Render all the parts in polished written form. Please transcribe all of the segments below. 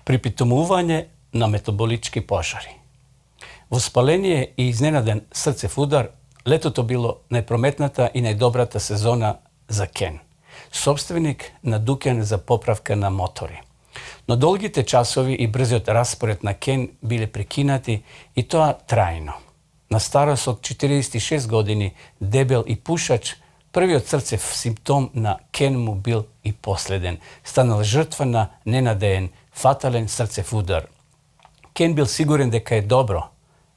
Pripitomuvanje na metabolički požari. Воспаление и изненаден срцев удар, летото било најпрометната и најдобрата сезона за Кен, собственик на Дукен за поправка на мотори. Но долгите часови и брзиот распоред на Кен биле прекинати и тоа трајно. На старост од 46 години, дебел и пушач, првиот срцев симптом на Кен му бил и последен. Станал жртва на ненадеен, фатален срцев удар. Кен бил сигурен дека е добро.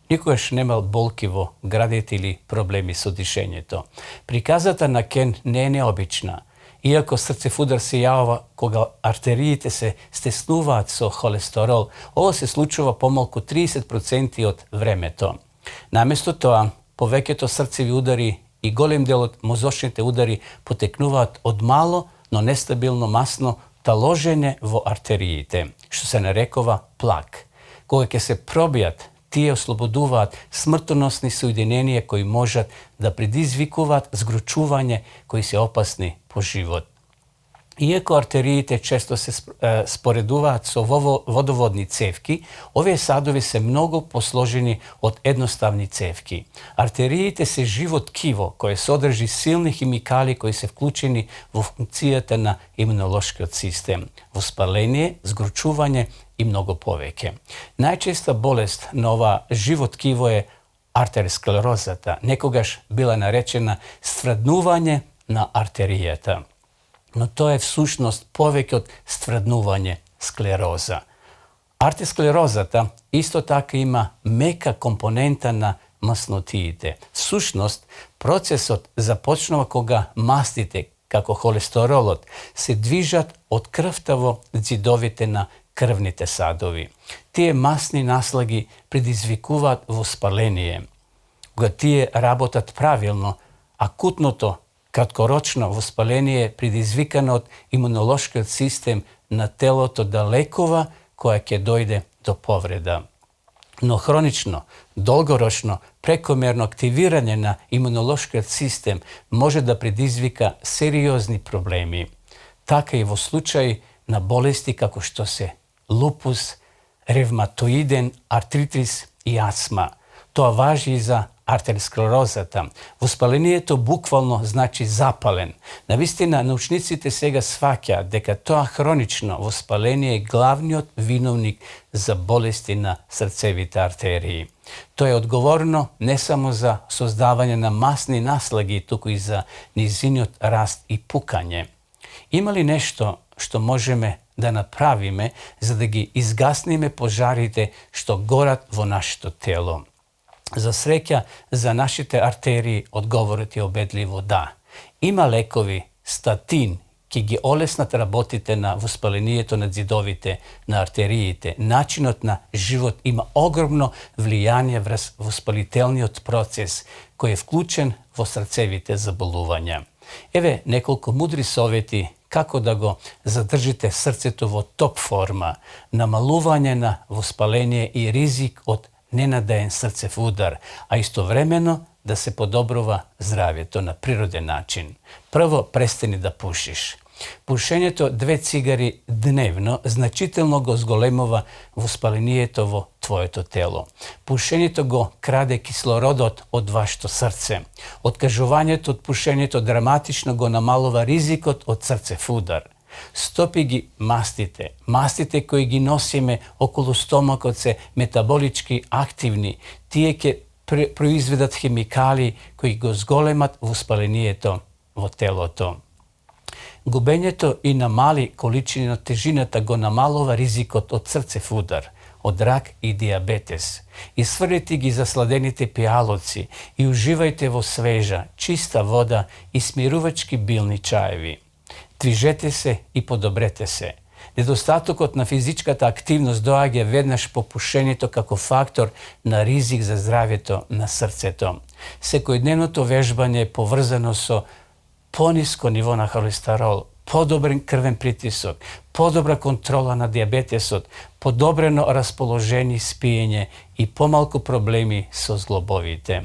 Никогаш немал болки во градите или проблеми со дишењето. Приказата на Кен не е необична. Иако срцев удар се јавува кога артериите се стеснуваат со холестерол, ова се случува помалку 30% од времето. Наместо тоа, повеќето срцеви удари и голем дел од мозочните удари потекнуваат од мало, но нестабилно масно таложење во артериите, што се нарекува плак. Кога ќе се пробијат, тие ослободуваат смртоносни соединенија кои можат да предизвикуваат згручување кои се опасни по живот. Иако артериите често се споредуваат со водоводни цевки, овие садови се многу посложени од едноставни цевки. Артериите се живо ткиво кое содржи силни химикали кои се вклучени во функцијата на имунолошкиот систем, воспаление, згручување и многу повеќе. Најчеста болест на ова живо ткиво е артерисклерозата, некогаш била наречена стврднување на артеријата. Но тоа е всушност повеќе од стврднување, склероза. Артерисклерозата исто така има мека компонента на маснотиите. Всушност, процесот започнува кога мастите, како холестеролот, се движат од крвта во ѕидовите на крвните садови. Тие масни наслаги предизвикуваат воспаление. Кога тие работат правилно, акутното краткорочно воспаление е предизвикано од имунолошкиот систем на телото да лекува која ќе дојде до повреда. Но хронично, долгорочно, прекомерно активирање на имунолошкиот систем може да предизвика сериозни проблеми. Така и во случај на болести како што се лупус, ревматоиден артритис и астма. Тоа важи и за артерисклерозата. Воспалението буквално значи запален. Навистина, научниците сега сваќаат дека тоа хронично воспаление е главниот виновник за болести на срцевите артерии. Тоа е одговорно не само за создавање на масни наслаги, туку и за низиниот раст и пукање. Има ли нешто што можеме да направиме за да ги изгасниме пожарите што горат во нашето тело? За среќа, за нашите артерии одговорот е обедливо да. Има лекови, статин, ки ги олеснат работите на воспалението на ѕидовите на артериите. Начинот на живот има огромно влијание врз воспалителниот процес, кој е вклучен во срцевите заболувања. Еве неколку мудри совети како да го задржите срцето во топ форма, намалување на воспаление и ризик од ненадеен срцев удар, а истовремено да се подобрува здравјето на природен начин. Прво, престани да пушиш. Пушењето 2 цигари дневно значително го зголемува воспалението во твоето тело. Пушењето го краде кислородот од вашето срце. Откажувањето од пушењето драматично го намалува ризикот од срцев удар. Стопи ги мастите. Мастите кои ги носиме околу стомакот се метаболички активни. Тие ќе произведат химикали кои го зголемат воспалението во телото. Губењето и намали количини на тежината го намалува ризикот од срцев удар, од рак и диабетес. Исфрлете ги засладените пијалоци и уживајте во свежа, чиста вода и смирувачки билни чаеви. Движете се и подобрете се. Недостатокот на физичката активност доаѓа веднаш по пушењето како фактор на ризик за здравјето на срцето. Секојдневното вежбање е поврзано со пониско ниво на холестерол, подобрен крвен притисок, подобра контрола на диабетесот, подобрено расположение спиење и помалку проблеми со зглобовите.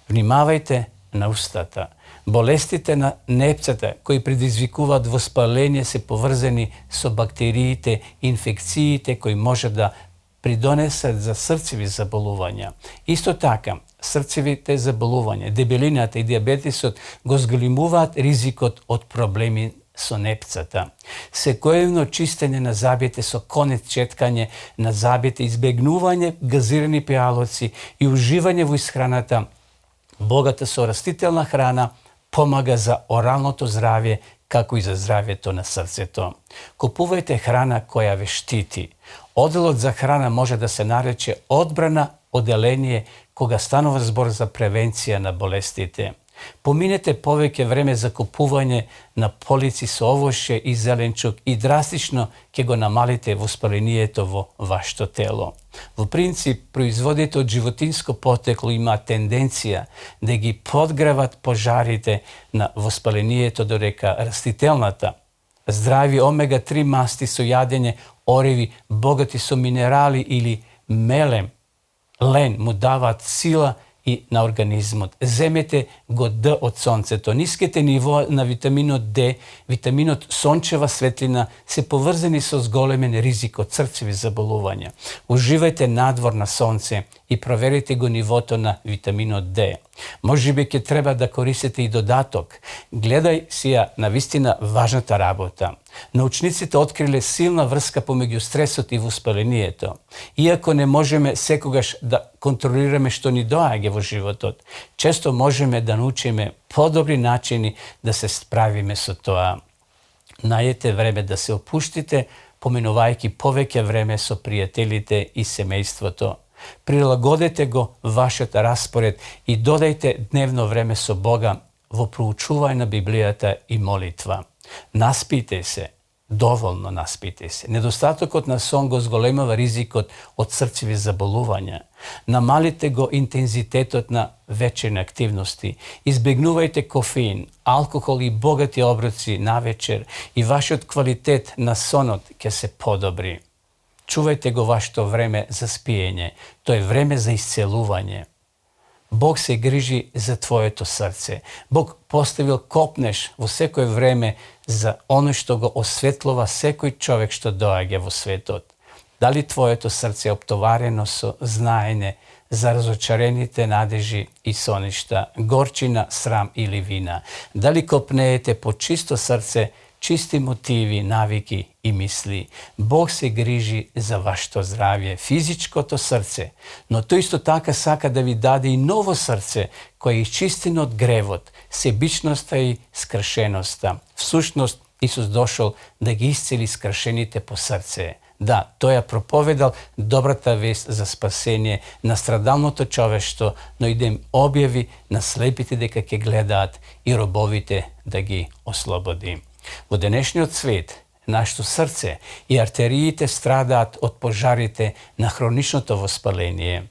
Внимавајте на устата. Болестите на непцата кои предизвикуваат воспаление се поврзани со бактериите, инфекциите кои може да придонесат за срцеви заболувања. Исто така, срцевите заболувања, дебелината и диабетесот го зголемуваат ризикот од проблеми со непцата. Секојдневно чистење на зъбите со конец четкање на зъбите, избегнување газирани пијалоци и уживање во исхраната богата со растителна храна помага за оралното здравје, како и за здравјето на срцето. Купувајте храна која ве штити. Оделот за храна може да се нарече одбрана оделение кога станува збор за превенција на болестите. Поминете повеќе време за купување на полици со овошје и зеленчук и драстично ќе го намалите воспалението во вашето тело. Во принцип, производите од животинско потекло имаат тенденција да ги подгреват пожарите на воспалението додека растителната. Здрави омега-3 масти со јадење ореви богати со минерали или мелем, лен му даваат сила и на организмот. Земете го Д од сонцето. Ниските нивоа на витаминот Д, витаминот сончева светлина се поврзани со зголемен ризик од срцеви заболувања. Уживајте надвор на сонце и проверите го нивото на витаминот Д. Можеби ќе треба да користите и додаток. Гледај си ја на вистина важната работа. Научниците откриле силна врска помеѓу стресот и воспалението. Иако не можеме секогаш да контролираме што ни доаѓа во животот, често можеме да научиме подобри начини да се справиме со тоа. Најдете време да се опуштите, поминувајќи повеќе време со пријателите и семејството. Прилагодете го вашиот распоред и додајте дневно време со Бога во проучување на Библијата и молитва. Наспите се, доволно наспите се. Недостатокот на сон го зголемува ризикот од срцеви заболувања. Намалите го интензитетот на вечерни активности. Избегнувајте кофеин, алкохол и богати оброци на вечер и вашиот квалитет на сонот ќе се подобри. Чувајте го вашето време за спиење. Тоа е време за исцелување. Бог се грижи за твоето срце. Бог поставил копнеш во секое време за оно што го осветлува секој човек што доаѓа во светот. Дали твоето срце е оптоварено со знаење за разочарените надежи и соништа, горчина, срам или вина? Дали копнеете по чисто срце, чисти мотиви, навики и мисли? Бог се грижи за вашето здравје, физичкото срце, но тој исто така сака да ви даде и ново срце, кое е изчистено од гревот, себичноста и скршеноста. Всушност, Исус дошол да ги исцели скршените по срце. Да, тој ја проповедал добрата вест за спасение на страдалното човештво, но и да им објави на слепите дека ќе гледаат и робовите да ги ослободи. Во денешниот свет, нашето срце и артериите страдаат од пожарите на хроничното воспаление.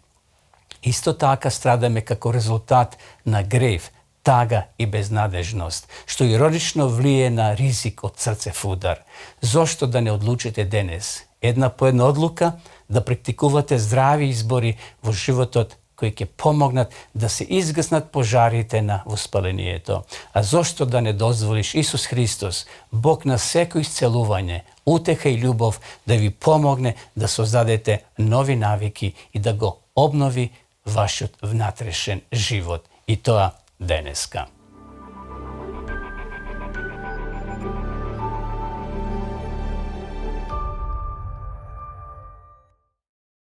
Исто така страдаме како резултат на грев, тага и безнадежност, што иронично влие на ризик од срцев удар. Зошто да не одлучите денес? Една по една одлука да практикувате здрави избори во животот кои ќе помогнат да се изгаснат пожарите на воспалението. А зошто да не дозволиш Исус Христос, Бог на секој исцелување, утеха и љубов, да ви помогне да создадете нови навики и да го обнови вашиот внатрешен живот. И тоа денеска.